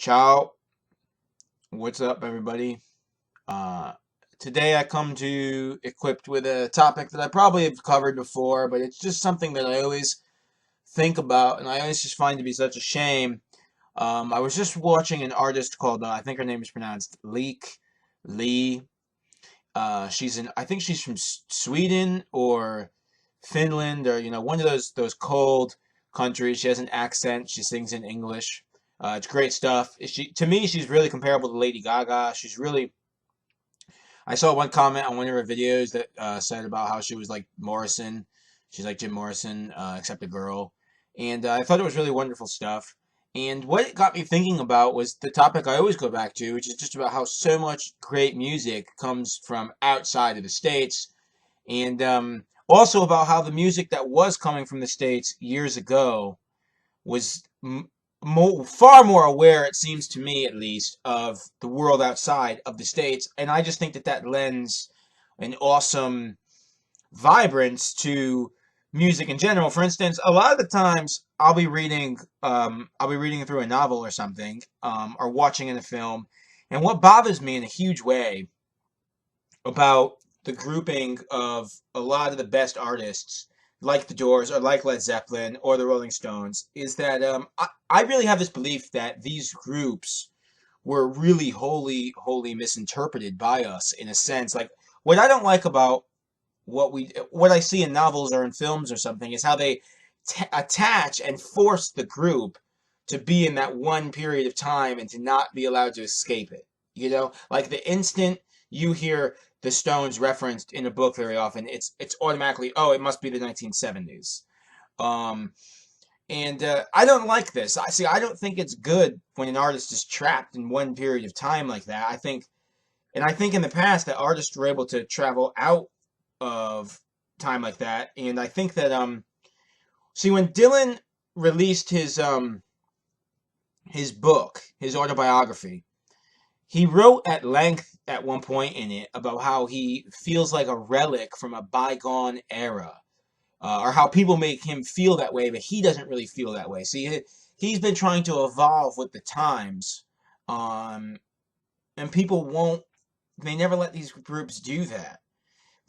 Ciao, what's up, everybody? Uh, Today I come to you equipped with a topic that I probably have covered before, but it's just something that I always think about, and I always just find to be such a shame. I was just watching an artist called, I think her name is pronounced Leek, Lee. I think she's from Sweden or Finland, or one of those cold countries. She has an accent. She sings in English. It's great stuff. To me, she's really comparable to Lady Gaga. She's really. I saw one comment on one of her videos that said about how she was like Morrison. She's like Jim Morrison, except a girl. And I thought it was really wonderful stuff. And what it got me thinking about was the topic I always go back to, which is just about how so much great music comes from outside of the States. And also about how the music that was coming from the States years ago was far more aware, it seems to me at least, of the world outside of the States. And I just think that that lends an awesome vibrance to music in general. For instance, a lot of the times I'll be reading through a novel or something, or watching in a film, and what bothers me in a huge way about the grouping of a lot of the best artists, like the Doors or like Led Zeppelin or the Rolling Stones, is that I really have this belief that these groups were really wholly misinterpreted by us in a sense. Like what I don't like about what I see in novels or in films or something is how they attach and force the group to be in that one period of time and to not be allowed to escape it. Like the instant you hear the Stones referenced in a book very often, it's automatically, oh, it must be the 1970s. Um, and I don't like this. I don't think it's good when an artist is trapped in one period of time like that. I think in the past that artists were able to travel out of time like that, and I think that see, when Dylan released his book, his autobiography, he wrote at length at one point in it about how he feels like a relic from a bygone era, or how people make him feel that way, but he doesn't really feel that way. See, he's been trying to evolve with the times, um, and people won't. They never let these groups do that.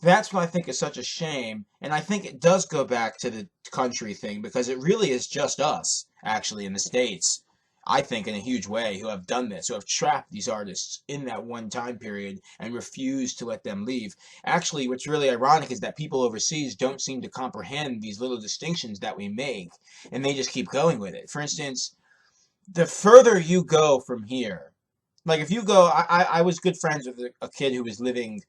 That's what I think is such a shame, and I think it does go back to the country thing because it really is just us, actually, in the States, I think, in a huge way, who have done this, who have trapped these artists in that one time period and refused to let them leave. Actually, what's really ironic is that people overseas don't seem to comprehend these little distinctions that we make, and they just keep going with it. For instance, the further you go from here, like if you go, I was good friends with a kid who was living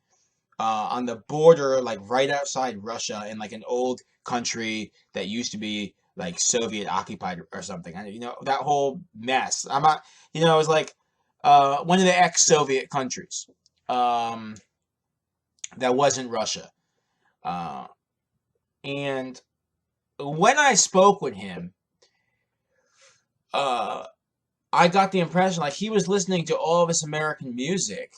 on the border, like right outside Russia, in like an old country that used to be like Soviet occupied or something. That whole mess. I'm not, it was like one of the ex-Soviet countries um, that wasn't Russia. Uh, and when I spoke with him, uh, I got the impression like he was listening to all of this American music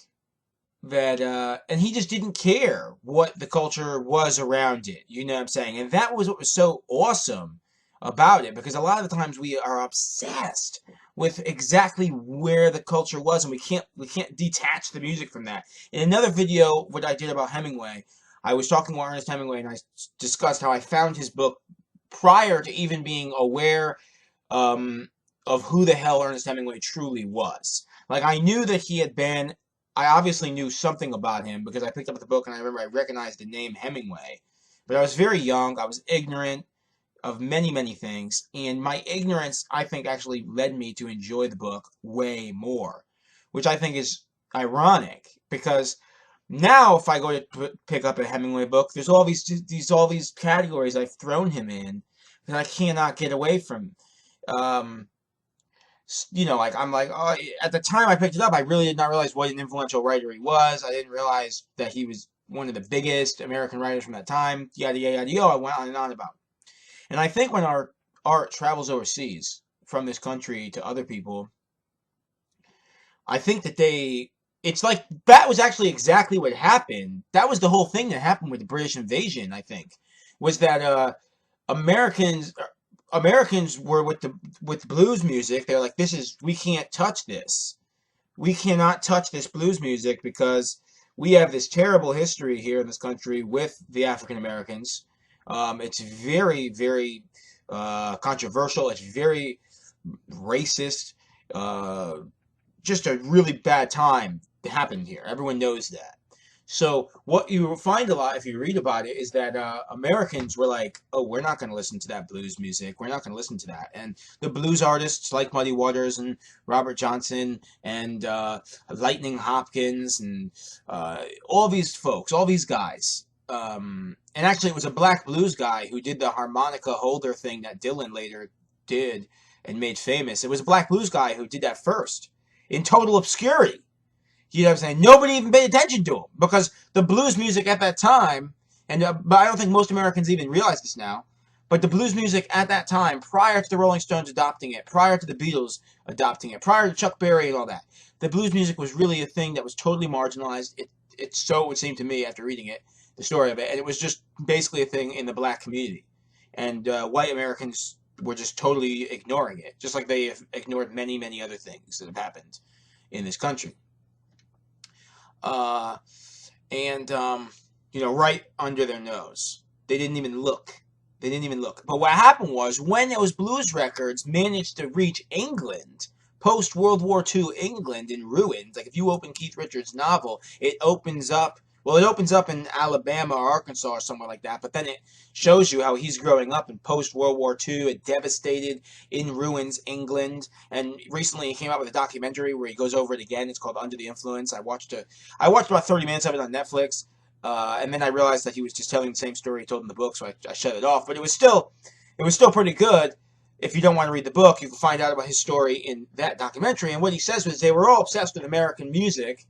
that and he just didn't care what the culture was around it, you know what I'm saying? And that was what was so awesome about it, because a lot of the times we are obsessed with exactly where the culture was, and we can't detach the music from that. In another video what I did about Hemingway, I was talking about Ernest Hemingway, and I discussed how I found his book prior to even being aware um, of who the hell Ernest Hemingway truly was. Like I obviously knew something about him because I picked up the book and I remember I recognized the name Hemingway. But I was very young. I was ignorant of many things. And my ignorance, I think, actually led me to enjoy the book way more, which I think is ironic because now if I go to pick up a Hemingway book, there's all these categories I've thrown him in that I cannot get away from. Um, like I'm like, oh, at the time I picked it up, I really did not realize what an influential writer he was. I didn't realize that he was one of the biggest American writers from that time. Yada yada yada. I went on and on about. And I think when our art travels overseas from this country to other people, I think that it's like that was actually exactly what happened. That was the whole thing that happened with the British invasion. I think was that Americans Americans were with blues music. They're like, we can't touch this. We cannot touch this blues music because we have this terrible history here in this country with the African Americans. It's very, very controversial. It's very racist. Uh, just a really bad time happened here. Everyone knows that. So what you find a lot if you read about it is that Americans were like, "Oh, we're not going to listen to that blues music. We're not going to listen to that." And the blues artists like Muddy Waters and Robert Johnson and Lightning Hopkins and all these folks, all these guys. And actually, it was a black blues guy who did the harmonica holder thing that Dylan later did and made famous. It was a black blues guy who did that first in total obscurity. You know what I'm saying? Nobody even paid attention to him because the blues music at that time, and but I don't think most Americans even realize this now, but the blues music at that time, prior to the Rolling Stones adopting it, prior to the Beatles adopting it, prior to Chuck Berry and all that, the blues music was really a thing that was totally marginalized. So it would seem to me after reading it, the story of it, and it was just basically a thing in the black community, and white Americans were just totally ignoring it, just like they have ignored many, many other things that have happened in this country. Uh, and right under their nose. They didn't even look. They didn't even look. But what happened was when those blues records managed to reach England, post World War II England in ruins, like if you open Keith Richards' novel, it opens up. Well, it opens up in Alabama or Arkansas or somewhere like that, but then it shows you how he's growing up in post-World War II, a devastated, in ruins England. And recently he came out with a documentary where he goes over it again. It's called Under the Influence. I watched about 30 minutes of it on Netflix, and then I realized that he was just telling the same story he told in the book, so I shut it off. But it was still pretty good. If you don't want to read the book, you can find out about his story in that documentary. And what he says was they were all obsessed with American music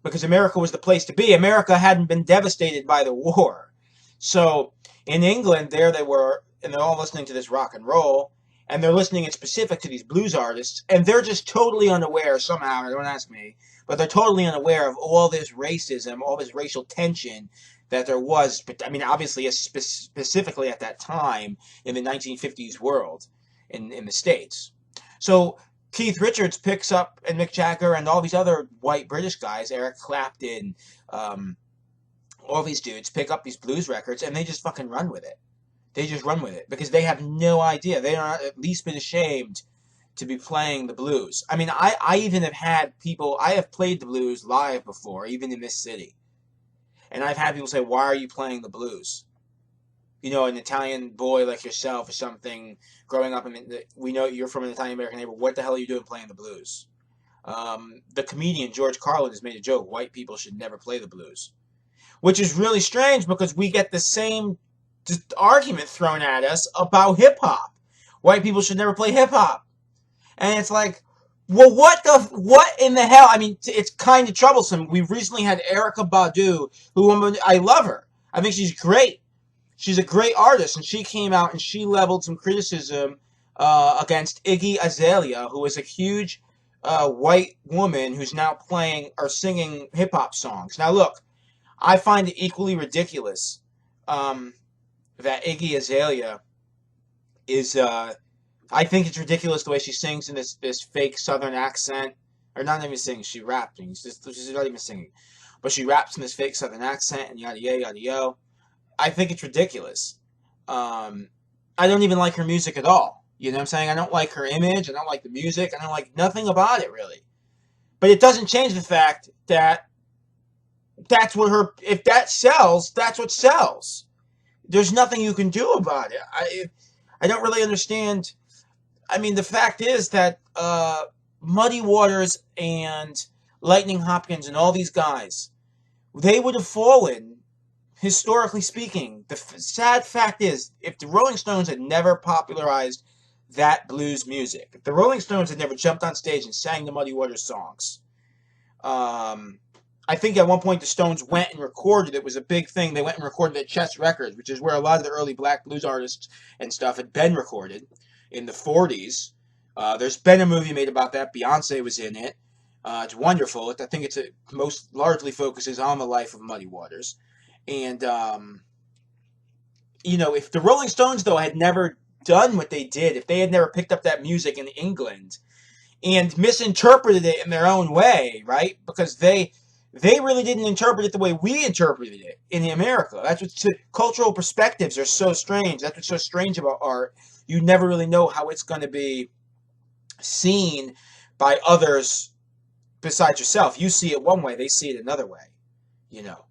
because America was the place to be. America hadn't been devastated by the war. So in England, there they were, and they're all listening to this rock and roll, and they're listening in specific to these blues artists, and they're just totally unaware somehow, don't ask me, but they're totally unaware of all this racism, all this racial tension that there was, but I mean, obviously, specifically at that time in the 1950s world in the States. So Keith Richards picks up, and Mick Jagger, and all these other white British guys, Eric Clapton, all these dudes pick up these blues records, and they just fucking run with it. They just run with it because they have no idea. They are at least been ashamed to be playing the blues. I mean, I even have had people, I have played the blues live before, even in this city. And I've had people say, "Why are you playing the blues?" You know, an Italian boy like yourself or something, growing up, we know you're from an Italian-American neighborhood. What the hell are you doing playing the blues? The comedian George Carlin has made a joke, white people should never play the blues. Which is really strange because we get the same argument thrown at us about hip-hop. White people should never play hip-hop. And it's like, well, what in the hell? I mean, it's kind of troublesome. We recently had Erykah Badu, who I love her. I think she's great. She's a great artist, and she came out and she leveled some criticism against Iggy Azalea, who is a huge white woman who's now playing or singing hip-hop songs. Now, look, I find it equally ridiculous that Iggy Azalea is... I think it's ridiculous the way she sings in this fake Southern accent. Or not even singing, she raps. She's not even singing. But she raps in this fake Southern accent and yada yada yada yo. I think it's ridiculous. I don't even like her music at all. You know what I'm saying? I don't like her image. I don't like the music. I don't like nothing about it, really. But it doesn't change the fact that if that sells, that's what sells. There's nothing you can do about it. I don't really understand. I mean, the fact is that Muddy Waters and Lightning Hopkins and all these guys, they would have fallen, historically speaking. The sad fact is, if the Rolling Stones had never popularized that blues music, if the Rolling Stones had never jumped on stage and sang the Muddy Waters songs, I think at one point the Stones went and recorded. It was a big thing. They went and recorded at Chess Records, which is where a lot of the early black blues artists and stuff had been recorded in the 40s. There's been a movie made about that. Beyonce was in it. It's wonderful. I think most largely focuses on the life of Muddy Waters. And, if the Rolling Stones, though, had never done what they did, if they had never picked up that music in England and misinterpreted it in their own way, right? Because they really didn't interpret it the way we interpreted it in America. That's what cultural perspectives are so strange. That's what's so strange about art. You never really know how it's going to be seen by others besides yourself. You see it one way, they see it another way. You know,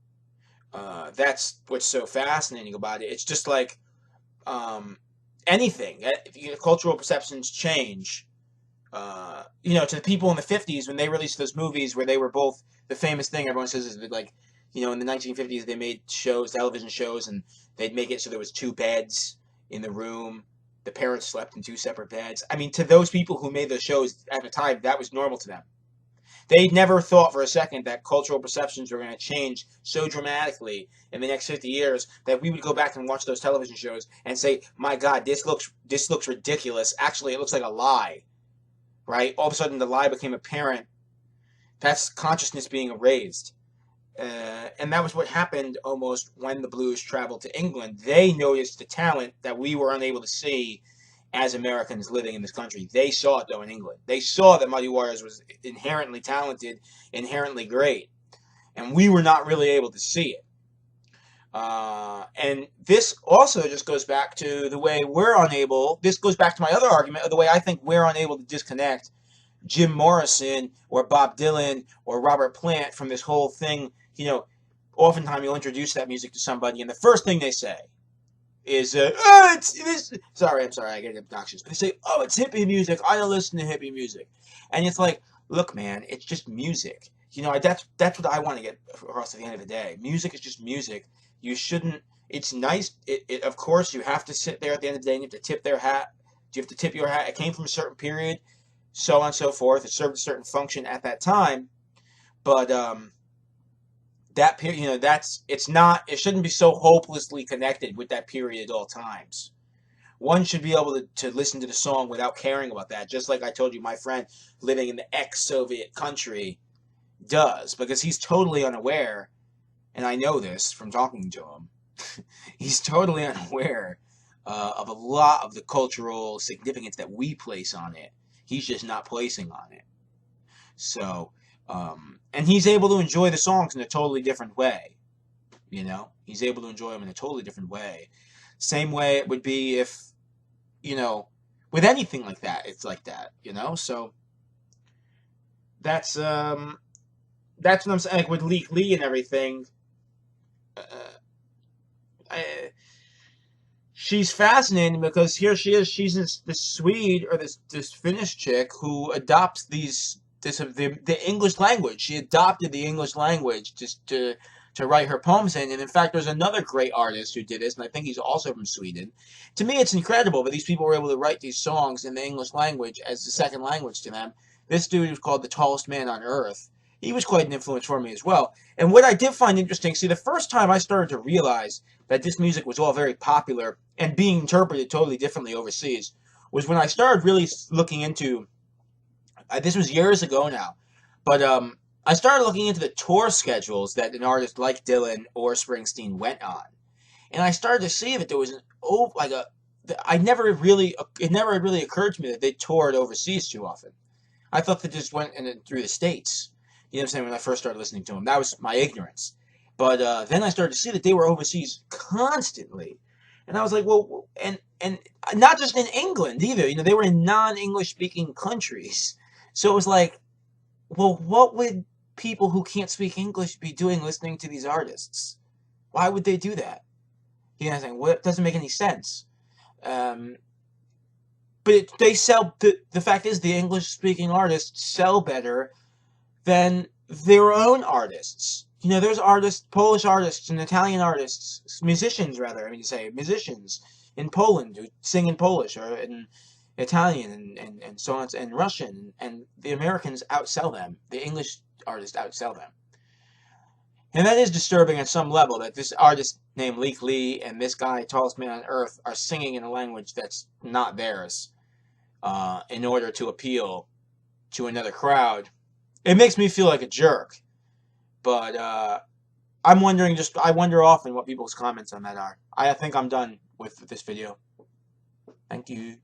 that's what's so fascinating about it. It's just like anything. Cultural perceptions change. To the people in the 50s when they released those movies where they were both, the famous thing everyone says is that, like, in the 1950s they made shows, television shows, and they'd make it so there was two beds in the room. The parents slept in two separate beds. I mean, to those people who made those shows at the time, that was normal to them. They never thought for a second that cultural perceptions were going to change so dramatically in the next 50 years that we would go back and watch those television shows and say, "My God, this looks ridiculous. Actually, it looks like a lie." Right? All of a sudden, the lie became apparent. That's consciousness being erased. And that was what happened almost when the blues traveled to England. They noticed the talent that we were unable to see as Americans living in this country. They saw it, though, in England. They saw that Muddy Waters was inherently talented, inherently great. And we were not really able to see it. And this also just goes back to the way this goes back to my other argument of the way I think we're unable to disconnect Jim Morrison or Bob Dylan or Robert Plant from this whole thing. Oftentimes you'll introduce that music to somebody and the first thing they say is, oh, it's this. Sorry, I get obnoxious. But they say, oh, it's hippie music. I don't listen to hippie music. And it's like, look, man, it's just music. That's what I want to get across at the end of the day. Music is just music. You shouldn't. It's nice. Of course, you have to sit there at the end of the day and you have to tip their hat. You have to tip your hat. It came from a certain period, so on and so forth. It served a certain function at that time. But that period, it's not. It shouldn't be so hopelessly connected with that period at all times. One should be able to listen to the song without caring about that. Just like I told you, my friend living in the ex-Soviet country does, because he's totally unaware. And I know this from talking to him, he's totally unaware of a lot of the cultural significance that we place on it. He's just not placing on it. So, and he's able to enjoy the songs in a totally different way. He's able to enjoy them in a totally different way. Same way it would be if, with anything like that, it's like that, So, that's what I'm saying, like with Lykke and everything. She's fascinating because here she is. She's this Swede or this Finnish chick who adopts the English language. She adopted the English language just to write her poems in. And in fact, there's another great artist who did this, and I think he's also from Sweden. To me, it's incredible that these people were able to write these songs in the English language as the second language to them. This dude was called the tallest man on earth. He was quite an influence for me as well. And what I did find interesting, see, the first time I started to realize that this music was all very popular and being interpreted totally differently overseas was when I started really looking into, this was years ago now, but I started looking into the tour schedules that an artist like Dylan or Springsteen went on. And I started to see that there was it never really occurred to me that they toured overseas too often. I thought they just went through the States. You know what I'm saying? When I first started listening to them, that was my ignorance. But then I started to see that they were overseas constantly, and I was like, well, and not just in England either. They were in non-English speaking countries. So it was like, well, what would people who can't speak English be doing listening to these artists? Why would they do that? You know what I'm saying? Well, it doesn't make any sense. But they sell. The fact is, the English-speaking artists sell better than their own artists. There's artists, Polish artists and Italian artists, musicians in Poland who sing in Polish or in Italian and so on, and Russian, and the Americans outsell them. The English artists outsell them. And that is disturbing at some level, that this artist named Lykke and this guy, tallest man on earth, are singing in a language that's not theirs in order to appeal to another crowd. It makes me feel like a jerk, but I wonder often what people's comments on that are. I think I'm done with this video. Thank you.